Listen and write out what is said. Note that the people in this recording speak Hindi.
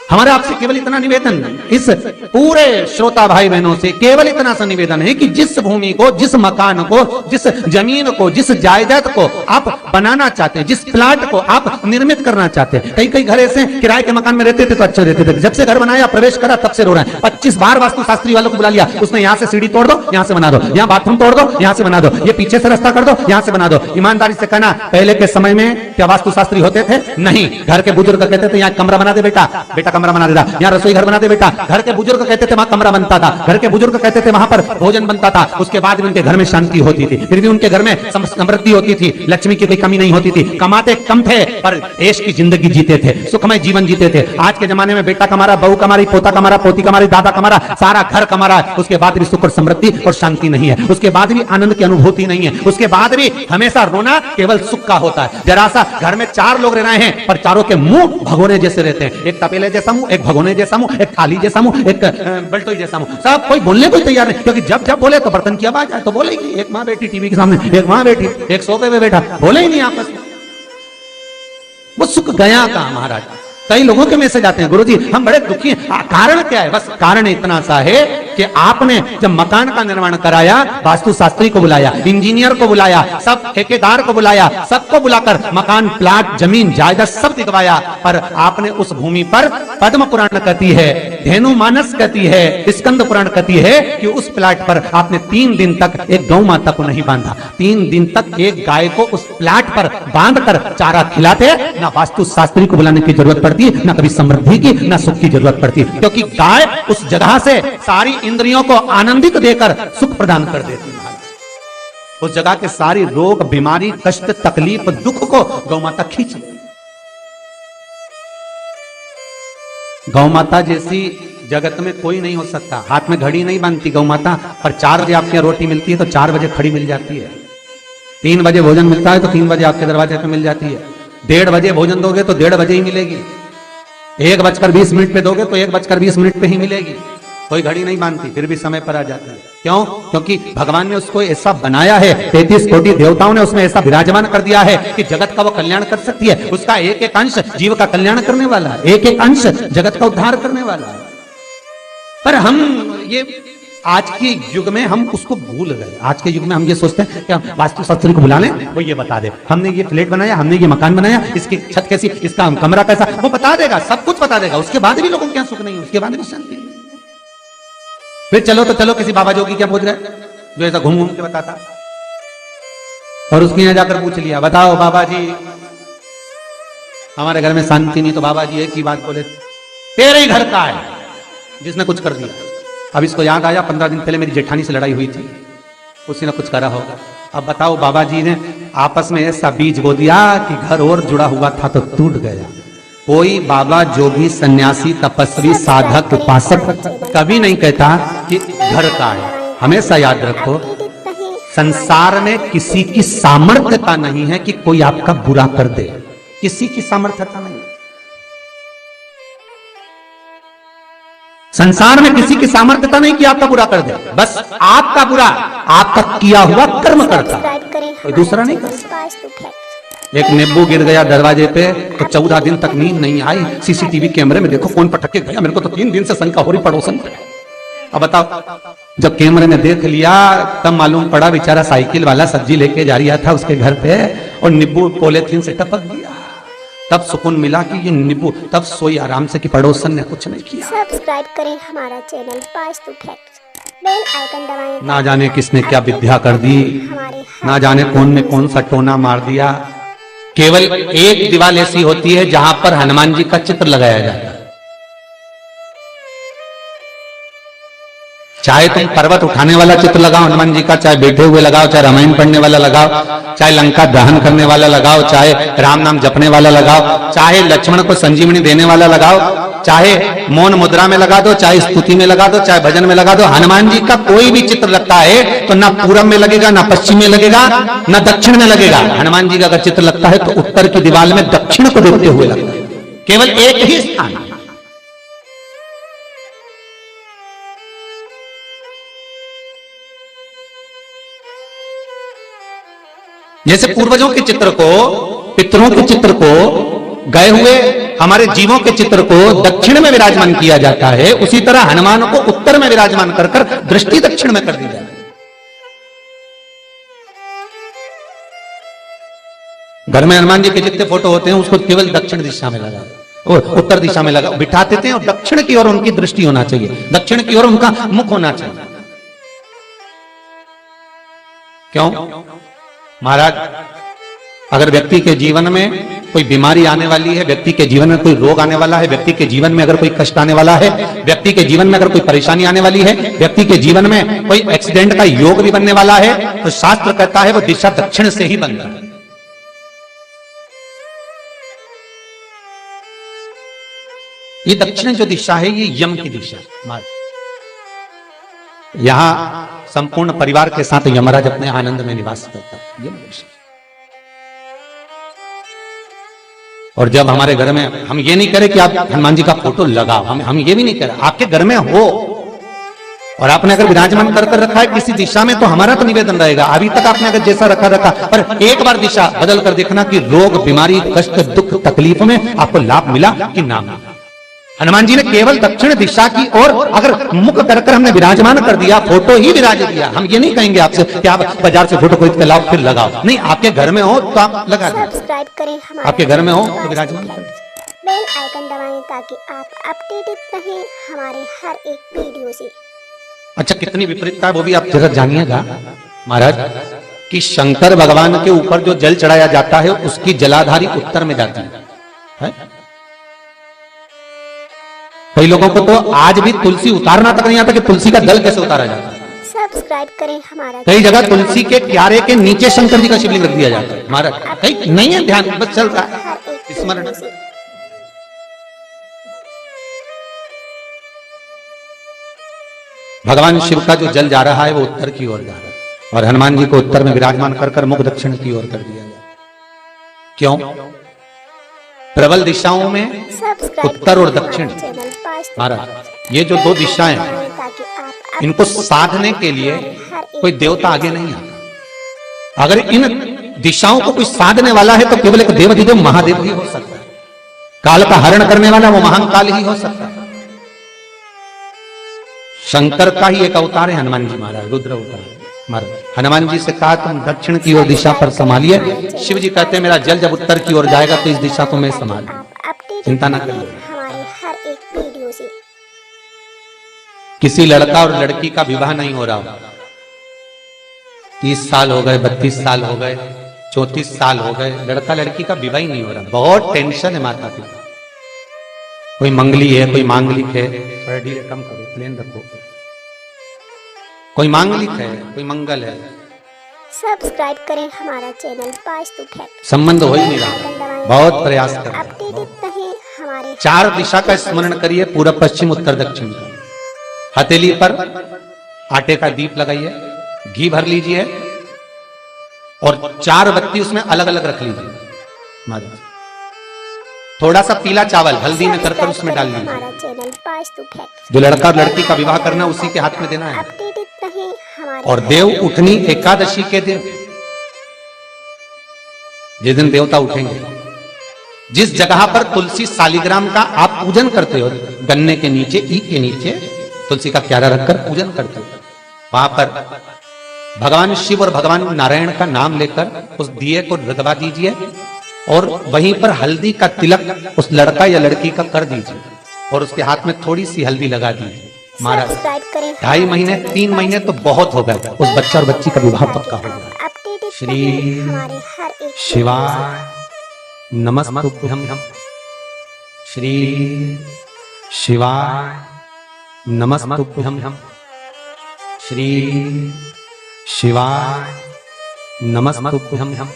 हमारे आपसे केवल इतना निवेदन, इस पूरे श्रोता भाई बहनों से केवल इतना सा निवेदन है कि जिस भूमि को, जिस मकान को, जिस जमीन को, जिस जायदाद को आप बनाना चाहते हैं, जिस प्लाट को आप निर्मित करना चाहते हैं, कई कई घर ऐसे किराए के मकान में रहते थे तो अच्छे रहते थे, जब से घर बनाया प्रवेश करा तब से रो रहे हैं। 25 बार वास्तुशास्त्री वालों को बुला लिया, उसने यहाँ से सीढ़ी तोड़ दो, यहाँ से बना दो, यहाँ बाथरूम तोड़ दो, यहाँ से बना दो, ये पीछे से रास्ता कर दो, यहाँ से बना दो। ईमानदारी से कहना, पहले के समय में क्या वास्तुशास्त्री होते थे? नहीं। घर के बुजुर्ग कहते थे यहाँ कमरा बना दे बेटा, बेटा कमरा बना देता, यहाँ रसोई घर बना दे बेटा। घर के बुजुर्ग कहते थे वहां कमरा बनता था, घर के बुजुर्ग कहते थे वहां पर भोजन बनता था। उसके बाद भी उनके घर में शांति होती थी, फिर भी उनके घर में समृद्धि होती थी, लक्ष्मी की कोई कमी नहीं होती थी। कमाते कम थे पर ऐश की जिंदगी जीते थे, सुखमय जीवन जीते थे। आज के जमाने में बेटा कमा रहा, बहू कमा रही, पोता कमा रहा, पोती कमा रही, दादा कमा रहा, सारा घर कमा रहा है, उसके बाद भी सुख और समृद्धि और शांति नहीं है, उसके बाद भी आनंद की अनुभूति नहीं है, उसके बाद भी हमेशा रोना केवल सुख का होता है। जरा सा घर में 4 लोग रह रहे हैं पर चारों के मुंह भगोने जैसे रहते हैं, एक तपेले जैसा मुंह, एक भगोने जैसा मुंह, एक थाली जैसा मुंह, एक बल्टोई जैसा मुंह, सब कोई बोलने को तैयार नहीं, क्योंकि जब जब बोले तो बर्तन की आवाज आए तो बोलेगी। एक माँ बैठी टीवी के सामने, एक माँ बैठी, एक सोफे पे बैठा, बोले ही नहीं आपस में। वो सुख गया कहां महाराज? कई लोगों के मैसेज आते हैं, गुरुजी हम बड़े दुखी हैं। कारण क्या है? बस कारण इतना सा है कि आपने जब मकान का निर्माण कराया, वास्तुशास्त्री को बुलाया, इंजीनियर को बुलाया, सब ठेकेदार को बुलाया, सबको बुलाकर मकान, प्लाट, जमीन, जायदाद सब दिखवाया, पर आपने उस भूमि पर पद्म पुराण कहती है, धेनु मानस कहती है, स्कंद पुराण कहती है कि उस प्लाट पर आपने 3 दिन तक एक गौ माता को नहीं बांधा। 3 दिन तक एक गाय को उस प्लाट पर बांधकर चारा खिलाते, ना वास्तुशास्त्री को बुलाने की जरूरत पड़ती, ना कभी समृद्धि की, ना सुख की जरूरत पड़ती, क्योंकि गाय उस जगह से सारी इंद्रियों को आनंदित देकर सुख प्रदान कर देती है। उस जगह के सारी रोग, बीमारी, कष्ट, तकलीफ, दुख को गौ माता खींच लेती। गौ माता जैसी जगत में कोई नहीं हो सकता। हाथ में घड़ी नहीं बांधती गौ माता, पर 4 बजे आपके रोटी मिलती है तो 4 बजे खड़ी मिल जाती है। 3 बजे भोजन मिलता है तो 3 बजे आपके दरवाजे पे मिल जाती है। 1:30 बजे भोजन दोगे तो 1:30 बजे ही मिलेगी। 1:20 पे दोगे तो 1:20 पे ही मिलेगी। कोई घड़ी नहीं बांधती, फिर भी समय पर आ जाती है। क्यों? क्योंकि भगवान ने उसको ऐसा बनाया है, 33 कोटि देवताओं ने उसमें ऐसा विराजमान कर दिया है कि जगत का वो कल्याण कर सकती है। उसका एक एक अंश जीव का कल्याण करने वाला है, एक एक अंश जगत का उद्धार करने वाला है। पर हम ये आज के युग में हम उसको भूल गए। आज के युग में हम ये सोचते हैं कि हम वास्तुशास्त्री को बुला लें, वो ये बता दे, हमने ये फ्लैट बनाया, हमने ये मकान बनाया, इसकी छत कैसी, इसका कमरा कैसा, वो बता देगा, सब कुछ बता देगा। उसके बाद भी लोगों के यहाँ सुख नहीं, उसके बाद भी शांति नहीं। फिर चलो तो चलो किसी बाबा जोगी क्या पूछ रहे, जो ऐसा घूम घूम के बताता, और उसके यहाँ जाकर पूछ लिया, बताओ बाबा जी हमारे घर में शांति नहीं, तो बाबा जी एक ही बात बोले, तेरे ही घर का है जिसने कुछ कर दिया। अब इसको याद आया 15 दिन पहले मेरी जेठानी से लड़ाई हुई थी, उसी ने कुछ करा होगा। अब बताओ बाबा जी ने आपस में ऐसा बीज बो दिया कि घर और जुड़ा हुआ था तो टूट गया। कोई बाबा जोगी सन्यासी तपस्वी साधक उपासक कभी नहीं कहता कि घर का है। हमेशा याद रखो, संसार में किसी की सामर्थ्यता नहीं है कि कोई आपका बुरा कर दे, किसी की सामर्थ्यता नहीं। संसार में किसी की सामर्थ्यता नहीं कि आपका बुरा कर दे, बस आपका बुरा आपका किया हुआ कर्म करता, कोई दूसरा नहीं करता। एक नींबू गिर गया दरवाजे पे तो 14 दिन तक नींद नहीं आई, सीसीटीवी कैमरे में देखो कौन पटक के गया, मेरे को तो 3 दिन से शंका हो रही पड़ोसन पे। अब बताओ, जब कैमरे में देख लिया तब मालूम पड़ा बेचारा साइकिल वाला सब्जी लेके जा रहा था उसके घर पे और नींबू पॉलीथीन से टपक गया। तब सुकून मिला कि ये नींबू, तब सोई आराम से कि पड़ोसन ने कुछ नहीं किया। सब्सक्राइब करें हमारा channel Vastu facts, bell icon दबाएं। ना जाने किसने क्या विद्या कर दी, ना जाने कौन ने कौन सा टोना मार दिया। केवल एक दीवार ऐसी होती है जहां पर हनुमान जी का चित्र लगाया जाता है। चाहे तुम पर्वत उठाने वाला चित्र लगाओ हनुमान जी का, चाहे बैठे हुए लगाओ, चाहे रामायण पढ़ने वाला लगाओ, चाहे लंका दहन करने वाला लगाओ, चाहे राम नाम जपने वाला लगाओ, चाहे लक्ष्मण को संजीवनी देने वाला लगाओ, चाहे मौन मुद्रा में लगा दो, चाहे स्तुति में लगा दो, चाहे भजन में लगा दो। हनुमान जी का कोई भी चित्र लगता है तो ना पूरब में लगेगा, ना पश्चिम में लगेगा, ना दक्षिण में लगेगा। हनुमान जी का अगर चित्र लगता है तो उत्तर की दीवार में दक्षिण को देखते हुए लगता है, केवल एक ही स्थान। जैसे पूर्वजों के चित्र को, पितरों के चित्र को गए हुए हमारे जीवों के चित्र को दक्षिण में विराजमान किया जाता है, उसी तरह हनुमान को उत्तर में विराजमान कर कर दृष्टि दक्षिण में कर दी जाती है। घर में हनुमान जी के जितने फोटो होते हैं उसको केवल दक्षिण दिशा में लगा और उत्तर दिशा में लगा बिठा देते हैं, और दक्षिण की ओर उनकी दृष्टि होना चाहिए, दक्षिण की ओर उनका मुख होना चाहिए। क्यों महाराज? अगर व्यक्ति के जीवन में कोई बीमारी आने वाली है, व्यक्ति के जीवन में कोई रोग आने वाला है, व्यक्ति के जीवन में अगर कोई कष्ट आने वाला है, व्यक्ति के जीवन में अगर कोई परेशानी आने वाली है, व्यक्ति के जीवन में कोई एक्सीडेंट का योग भी बनने वाला है, तो शास्त्र कहता है वो दिशा दक्षिण से ही बनता है। ये दक्षिण जो दिशा है ये यम की दिशा है। यहां संपूर्ण परिवार के साथ यमराज अपने आनंद में निवास करता है, यम दिशा। और जब हमारे घर में, हम ये नहीं करें कि आप हनुमान जी का फोटो लगाओ, हम ये भी नहीं करें, आपके घर में हो और आपने अगर विराजमान कर रखा है किसी दिशा में, तो हमारा तो निवेदन रहेगा, अभी तक आपने अगर जैसा रखा पर एक बार दिशा बदल कर देखना कि रोग, बीमारी, कष्ट, दुख, तकलीफ में आपको लाभ मिला कि ना मिला। हनुमान जी ने केवल दक्षिण दिशा की ओर अगर मुख कर हमने विराजमान कर दिया, फोटो ही विराज दिया। हम ये नहीं कहेंगे आपसे कि आप बाजार से फोटो खरीद के लाओ फिर लगाओ, नहीं, आपके घर में हो तो आप लगा दीजिए, सब्सक्राइब करें हमारे आपके घर में हो तो विराजमान करें, बेल आइकन दबाएं ताकि आप अपडेटेड रहें हमारे हर एक वीडियो से। अच्छा, कितनी विपरीतता है वो भी आप जरा जानिएगा महाराज, कि शंकर भगवान के ऊपर जो जल चढ़ाया जाता है उसकी जलाधारी उत्तर में जाती है। कई लोगों को तो आज भी तुलसी उतारना तक नहीं आता कि तुलसी का दल कैसे उतारा जाता है। सब्सक्राइब करें हमारा, कई जगह तुलसी के क्यारे के नीचे शंकर जी का शिवलिंग रख दिया जाता है महाराज, कहीं नहीं है ध्यान, बस चल रहा है स्मरण। भगवान शिव का जो जल जा रहा है वो उत्तर की ओर जा रहा है, और हनुमान जी को उत्तर में विराजमान कर मुख दक्षिण की ओर कर दिया गया। क्यों? प्रबल दिशाओं में उत्तर और दक्षिण महाराज, ये जो दो दिशाएं हैं इनको साधने के लिए कोई देवता आगे नहीं आता। अगर इन दिशाओं को कोई साधने वाला है तो केवल एक देवाधिदेव महादेव ही हो सकता है, काल का हरण करने वाला वो महाकाल ही हो सकता है। शंकर का ही एक अवतार है हनुमान जी महाराज, रुद्र अवतार महाराज। हनुमान जी से कहा तुम दक्षिण की ओर दिशा पर संभालिए, शिव जी कहते हैं मेरा जल जब उत्तर की ओर जाएगा तो इस दिशा को मैं संभाल, चिंता न करिए। हमारे हर एक वीडियो से किसी लड़का और लड़की का विवाह नहीं हो रहा, 30 साल हो गए, 32 साल हो गए, 34 साल हो गए, लड़का लड़की का विवाह ही नहीं हो रहा, बहुत टेंशन है माता पिता। कोई मंगली है, कोई मांगलिक है, थोड़ा ढीले कम करो, प्लेन रखो, कोई मांगलिक है, कोई मंगल है, सब्सक्राइब करें हमारा चैनल वास्तु फैक्ट, संबंध हो ही नहीं रहा, बहुत प्रयास कर रहे हैं। अपडेटेड रहें हमारे 4 दिशा का स्मरण करिए, पूर्व पश्चिम उत्तर दक्षिण का। हथेली पर आटे का दीप लगाइए, घी भर लीजिए और 4 बत्ती उसमें अलग अलग रख लीजिए महाराज। थोड़ा सा पीला चावल हल्दी में कर उसमें डाल लीजिए। हमारा चैनल वास्तु फैक्ट, जो लड़का और लड़की का विवाह करना उसी के हाथ में देना है। अपडेटेड रहें हमारे और देव उठनी एकादशी के दिन, जिस दिन देवता उठेंगे, जिस जगह पर तुलसी सालिग्राम का आप पूजन करते हो, गन्ने के नीचे, ईख के नीचे तुलसी का क्यारा रखकर पूजन करते हो, वहां पर भगवान शिव और भगवान नारायण का नाम लेकर उस दिए को रगवा दीजिए और वहीं पर हल्दी का तिलक उस लड़का या लड़की का कर दीजिए और उसके हाथ में थोड़ी सी हल्दी लगा दीजिए महाराज। 2.5 महीने 3 महीने तो बहुत हो गए, उस बच्चा और बच्ची का विवाह पक्का हो गया। अपडेटेड श्री हमारे हर एक शिवाय नमस्तुभ्यं, श्री शिवाय नमस्तुभ्यं, श्री शिवाय नमस्तुभ्यं।